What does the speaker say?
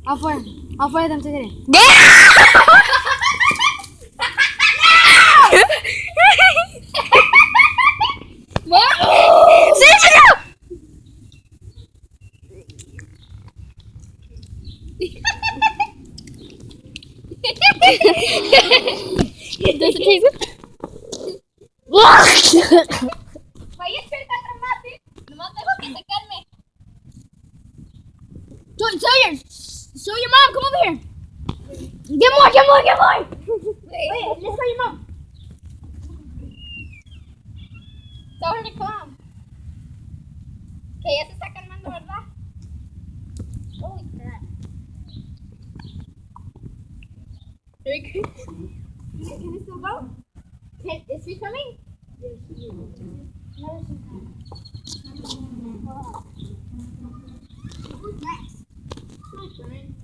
I'll fire them today. Does it taste good? Vaya a ser tan dramático. Nomás dejo que se calme. Sawyer, show your mom. Come over here. Get more. Wait, let's show your mom. Tell her to come. Que ya se está calmando, ¿verdad? Holy crap. Can it still go? Is she coming? Yes, she is. No, she's not. Who's next? My turn.